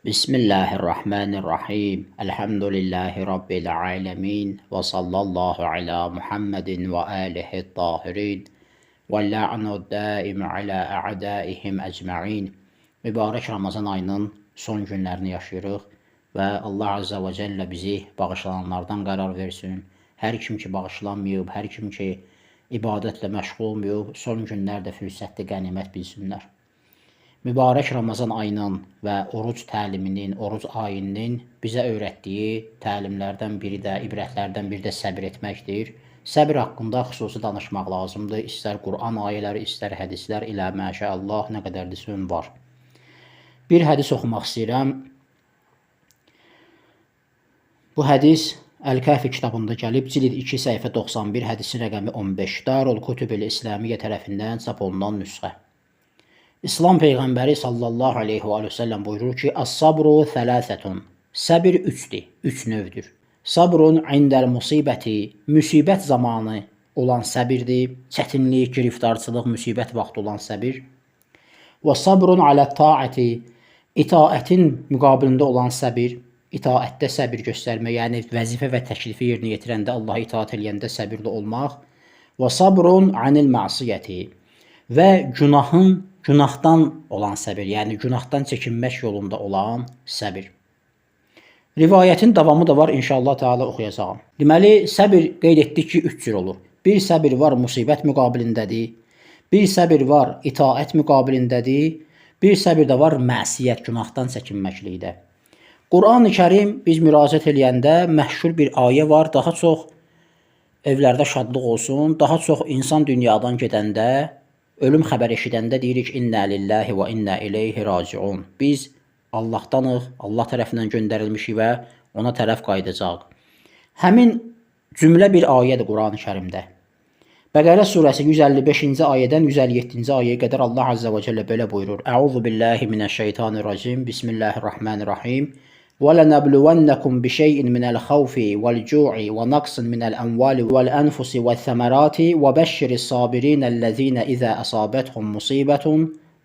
Bismillahirrahmanirrahim. Elhamdülillahi Rabbil alemin. Ve sallallahu ala Muhammedin ve alihi tahirin. Ve la'nu daim ala a'daihim ecma'in. Mübarək Ramazan ayının son günlərini yaşayırıq və Allah Azza və Cəllə bizi bağışlananlardan qərar versin. Hər kim ki bağışlanmayıb, hər kim ki ibadətlə məşğul olmayıb, son günlərdə fürsətli qənimət bilsinlər. Mübarək Ramazan ayının və oruc təliminin, oruc ayinin bizə öyrətdiyi təlimlərdən biri də, ibrətlərdən biri də səbir etməkdir. Səbir haqqında xüsusi danışmaq lazımdır. İstər Quran ayələri, istər hədislər ilə məşəllah nə qədər də sön var. Bir hədis oxumaq istəyirəm. Bu hədis Əl-Kəfi kitabında gəlib, cild 2 səhifə 91, hədisin rəqəmi 15. Darul Kutub-ül İslamiyyə tərəfindən çap olunan nüsxə. İslam Peyğəmbəri sallallahu aleyhi və səlləm buyurur ki, As-sabru thələsətun. Səbir üçdür, üç növdür. Sabrun indəl musibəti, müsibət zamanı olan səbirdir. Çətinlik, giriftarçılıq, müsibət vaxtı olan səbir. Və sabrun alət taati, itaətin müqabilində olan səbir. İtaətdə səbir göstərmək, yəni vəzifə və təklifi yerinə yetirəndə, Allaha itaat eləyəndə səbirli olmaq. Və sabrun anil məsiyyəti və günahdan olan səbir, yəni günahdan çəkinmək yolunda olan səbir. Rivayətin davamı da var, inşallah Teala oxuyacağım. Deməli, səbir qeyd etdik ki, 3 cür olur. Bir səbir var, musibət müqabilindədir. Bir səbir var, itaət müqabilindədir. Bir səbir də var, məsiyyət, günahdan çəkinməklikdə. Quran-ı Kərim biz müraciət eləyəndə məşhur bir ayə var, daha çox evlərdə şadlıq olsun, daha çox insan dünyadan gedəndə, ölüm xəbər eşidəndə deyirik, İnnə lillahi və innə ileyhi raciun. Biz Allahdanıq, Allah tərəfindən göndərilmişik və ona tərəf qayıdacaq. Həmin cümlə bir ayədir Quran-ı Kərimdə. Bəqərə surəsi 155-ci ayədən 157-ci ayəyə qədər Allah Azza və Cəllə belə buyurur. Əuzu billahi minəşşeytanirracim. Bismillahirrahmanirrahim. وَلَنَبْلُوَنَّكُمْ بِشَيْءٍ مِنَ الْخَوْفِ وَالْجُوعِ وَنَقْصٍ مِنَ الْأَمْوَالِ وَالْأَنْفُسِ وَالثَّمَرَاتِ وَبَشِّرِ الصَّابِرِينَ الَّذِينَ إِذَا أَصَابَتْهُمْ مُصِيبَةٌ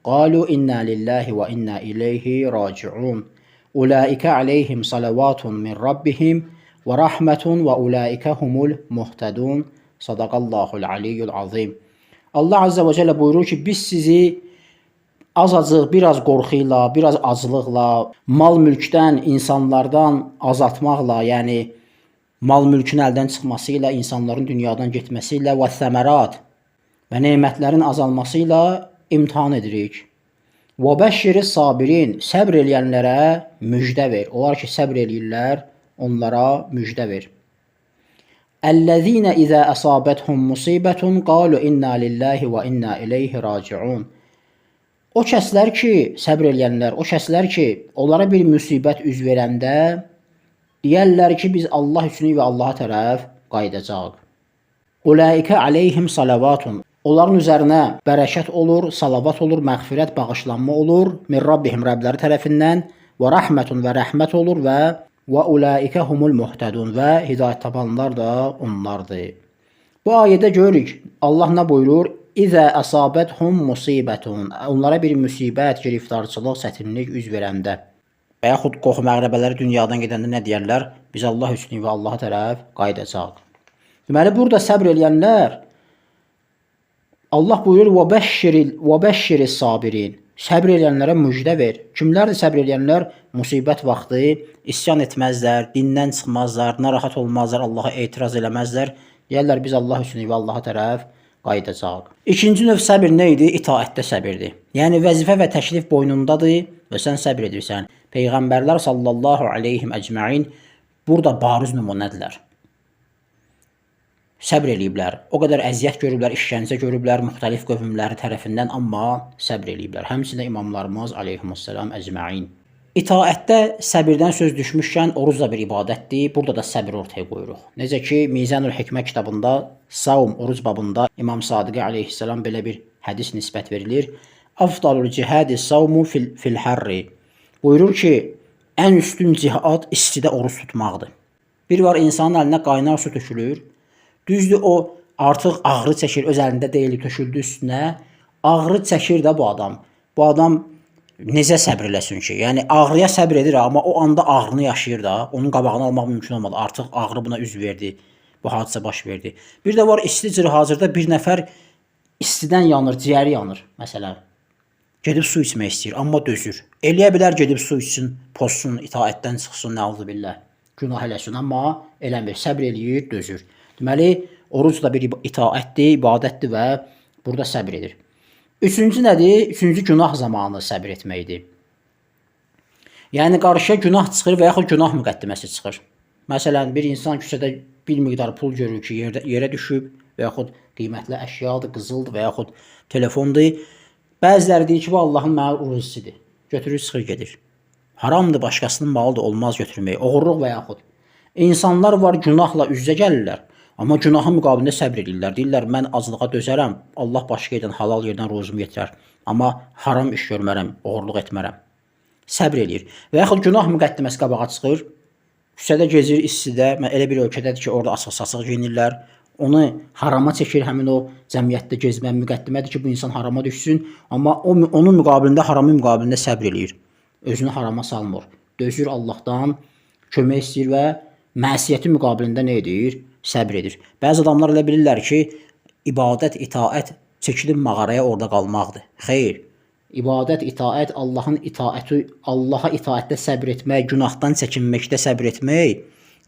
قَالُوا إِنَّا لِلَّهِ وَإِنَّا إِلَيْهِ رَاجِعُونَ أُولَٰئِكَ عَلَيْهِمْ صَلَوَاتٌ مِنْ رَبِّهِمْ وَرَحْمَةٌ وَأُولَٰئِكَ هُمُ الْمُهْتَدُونَ Sadaqallahul aliyyul azim. Allah Azza və Cəllə buyurur ki, biz sizi azacıq, biraz qorxuyla, biraz acılıqla, mal-mülkdən, insanlardan azaltmaqla, yəni mal-mülkün əldən çıxması ilə, insanların dünyadan getməsi ilə və səmərat və nemətlərin azalması ilə imtihan edirik. Və bəşşiri sabirin, səbr eləyənlərə müjdə ver. Onlar ki, səbr eləyirlər, onlara müjdə ver. Əl-ləzīnə izə əsabəthum musibətun qalu inna lillahi və inna ileyhi raciun. O kəslər ki, səbr eləyənlər, o kəslər ki, onlara bir müsibət üz verəndə deyərlər ki, biz Allah üçün və Allaha tərəf qayıdacaq. Ulaikə aleyhim salavatun. Onların üzərinə bərəkət olur, salavat olur, məğfirət, bağışlanma olur. Min Rabbihim, Rəbləri tərəfindən və rəhmətun və rəhmət olur və ulaikə humul muhtədun və hidayət tapanlar da onlardır. Bu ayədə görürük, Allah nə buyurur? İzə əsabəthum musibətun. Onlara bir müsibət, giriftarçılıq, çətinlik üz verəndə və yaxud qoxu məğrəbələri dünyadan gedəndə nə deyərlər? Biz Allah üçün və Allaha tərəf qayıdacaq. Deməli, burada səbr eləyənlər, Allah buyurur, və bəşşiri sabirin. Səbr eləyənlərə müjdə ver. Kimlərdir səbr eləyənlər? Musibət vaxtı isyan etməzlər, dindən çıxmazlar, narahat olmazlar, Allaha etiraz eləməzlər. Deyərlər, biz Allah üçün və Allaha tərəf qayıdacaq. İkinci növ səbir nə idi? İtaətdə səbirdir. Yəni vəzifə və təklif boynundadır və sən səbr edirsən. Peyğəmbərlər sallallahu aleyhim əcməin burada bariz nümunədirlər. Səbr eləyiblər. O qədər əziyyət görüblər, işgəncə görüblər müxtəlif qövmləri tərəfindən, amma səbr eləyiblər. Həmçində imamlarımız aleyhimussalam əcməin. İtaətdə səbirdən söz düşmüşkən oruc da bir ibadətdir. Burada da səbir ortaya qoyuruq. Necə ki, Mizanul Hikmə kitabında savm, oruc babında İmam Sadiqi aleyhissalam belə bir hədis nisbət verilir. Afdalul cihadi savmu fil harri. Buyurur ki, ən üstün cihad istidə oruc tutmaqdır. Bir var insanın əlinə qaynar su tökülür. Düzdür, o artıq ağrı çəkir, öz əlində deyil, töküldü üstünə. Ağrı çəkir də bu adam. Bu adam necə səbr eləsin ki? Yəni ağrıya səbr edir, amma o anda ağrını yaşayır da, onun qabağını almaq mümkün olmadı. Artıq ağrı buna üz verdi. Bu hadisə baş verdi. Bir də var isti hazırda bir nəfər istidən yanır, ciyəri yanır məsələn. Gedib su içmək istəyir, amma dözür. Eləyə bilər gedib su içsin, pozsun, itaətdən çıxsın, nəuzubillah. Günah eləsin, amma eləmir, səbr eləyir, dözür. Deməli, oruc da bir itaətdir, ibadətdir və burada səbr edir. Üçüncü nədir? Üçüncü günah zamanı səbr etməkdir. Yəni qarşıya günah çıxır və yaxud günah müqəddiməsi çıxır. Məsələn, bir insan küçədə bir miqdar pul görür ki, yerə düşüb və yaxud qiymətli əşyadır, qızıldır və yaxud telefondur. Bəziləri deyir ki, bu Allahın mənə ruzisidir. Götürür, çıxır, gedir. Haramdır, başqasının malıdır, olmaz götürmək. Oğurluq və yaxud. İnsanlar var, günahla üz-üzə gəlirlər. Amma günahın müqabilində səbr edirlər. Deyirlər, mən acılığa dözərəm. Allah başqa yerdən, halal yerdən ruzumu yetirər. Amma haram iş görmərəm, oğurluq etmərəm. Səbr edir. Və yaxud günah müqəddiməsi qabağa çıxır. Küçədə gezir, istidə, elə bir ölkədədir ki, orada asıq-sasıq geyinirlər. Onu harama çəkir, həmin o cəmiyyətdə gezmə müqəddimədir ki, bu insan harama düşsün. Amma onun müqabilində, haramın müqabilində səbr eləyir. Özünü harama salmır. Dözür Allahdan, kömək istəyir və məsiyyəti müqabilində nə edir? Səbr edir. Bəzi adamlar elə bilirlər ki, ibadət, itaət çəkilib mağaraya orada qalmaqdır. Xeyr. İbadət, itaət, Allahın itaəti, Allaha itaətdə səbr etmək, günahdan çəkinməkdə səbr etmək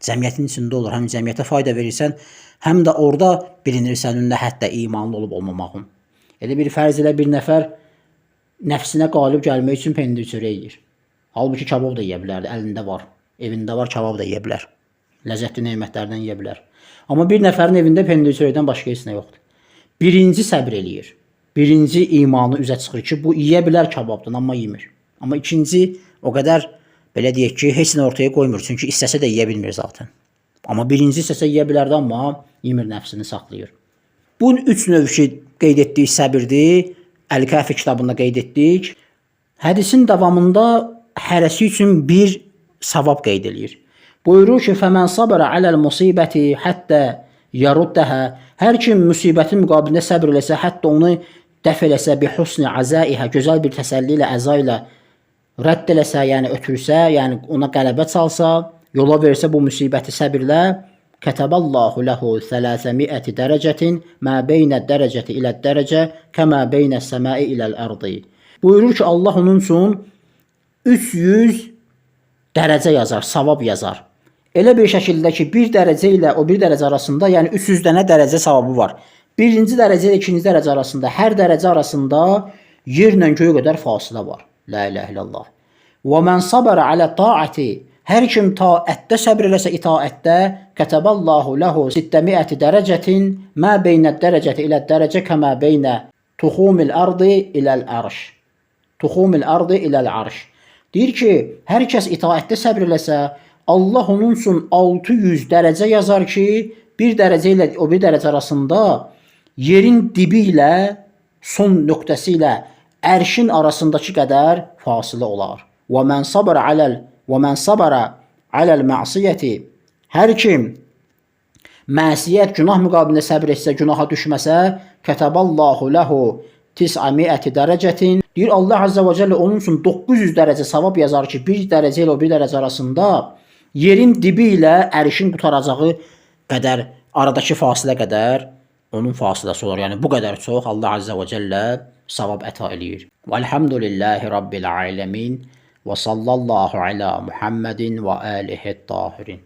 cəmiyyətin içində olur. Həm cəmiyyətə fayda verirsən, həm də orada bilinir sənin də hətta imanlı olub olmamağın. Elə bir fərz elə bir nəfər nəfsinə qalib gəlmək üçün pendir çörək yeyir. Halbuki kabab da yeyə bilərdi, əlində var. Evində var, kabab da yeyə bilər. Ləzzətli nemətlərdən yeyə bilər. Amma bir nəfərin evində pendir çörəkdən başqa heç nə yoxdur. Birinci səbr eləyir. Birinci imanı üzə çıxır ki, bu yeyə bilər kababdan, amma yemir. Amma ikinci o qədər, belə deyək ki, heç nə ortaya qoymur. Çünki istəsə də yeyə bilmir zaten. Amma birinci istəsə yeyə bilərdi, amma yemir, nəfsini saxlayır. Bu üç növ ki, qeyd etdiyi səbirdir. Əl-Kəfi kitabında qeyd etdik. Hədisin davamında hərəsi üçün bir savab qeyd edir. Buyurur ki, فَمَنْ صَبَرَ عَلَى الْمُصِيبَةِ حَتَّى يَرُدَّهَا Hər kim müsibətin müqabilində səbr eləsə, hətta onu dəf eləsə, بِحُسْنِ عَزَائِهَا Gözəl bir təsəlli ilə, əza ilə rədd eləsə, yəni ötürsə, yəni ona qələbə çalsa, yola versə bu müsibəti səbirlə, Kətəbəllahu ləhu 300 dərəcətin mə beynə dərəcəti ilə dərəcə kəmə beynə səmai iləl ərdi. Buyurur ki, Allah onun üçün 300 dərəcə yazar, savab yazar. Elə bir şəkildə ki, bir dərəcə ilə o bir dərəcə arasında, yəni 300 dənə dərəcə savabı var. Birinci dərəcə ilə ikinci dərəcə arasında, hər dərəcə arasında yerlə göyə qədər fasilə var. La ilahe illallah. Və mən sabara alə taati Hər kim taətdə səbr eləsə itaətdə, Kətəbəllahu ləhu 600 dərəcətin mə beynə dərəcəti ilə dərəcə kəmə beynə tuxumil ardı iləl ərş. Tuxumil ardı iləl ərş. Deyir ki, hər kəs itaətdə səbr eləsə, Allah onun üçün 600 dərəcə yazar ki, bir dərəcə ilə o bir dərəcə arasında yerin dibi ilə son nöqtəsi ilə ərşin arasındakı qədər fasilə olar. Və mən sabara aləl məsiyyəti Hər kim məsiyyət, günah müqabilində səbr etsə, günaha düşməsə, Kətəbəllahu ləhu 900 dərəcətin Deyir Allah Azza və Cəllə onun üçün 900 dərəcə savab yazar ki, bir dərəcə ilə o bir dərəcə arasında yerin dibi ilə ərşin qutaracağı qədər, aradakı fasilə qədər onun fasiləsi olur. Yəni bu qədər çox Allah Azza və Cəllə savab əta eləyir. Velhamdülillahi Rabbil aləmin və sallallahu alə Muhammedin və alihi tahirin.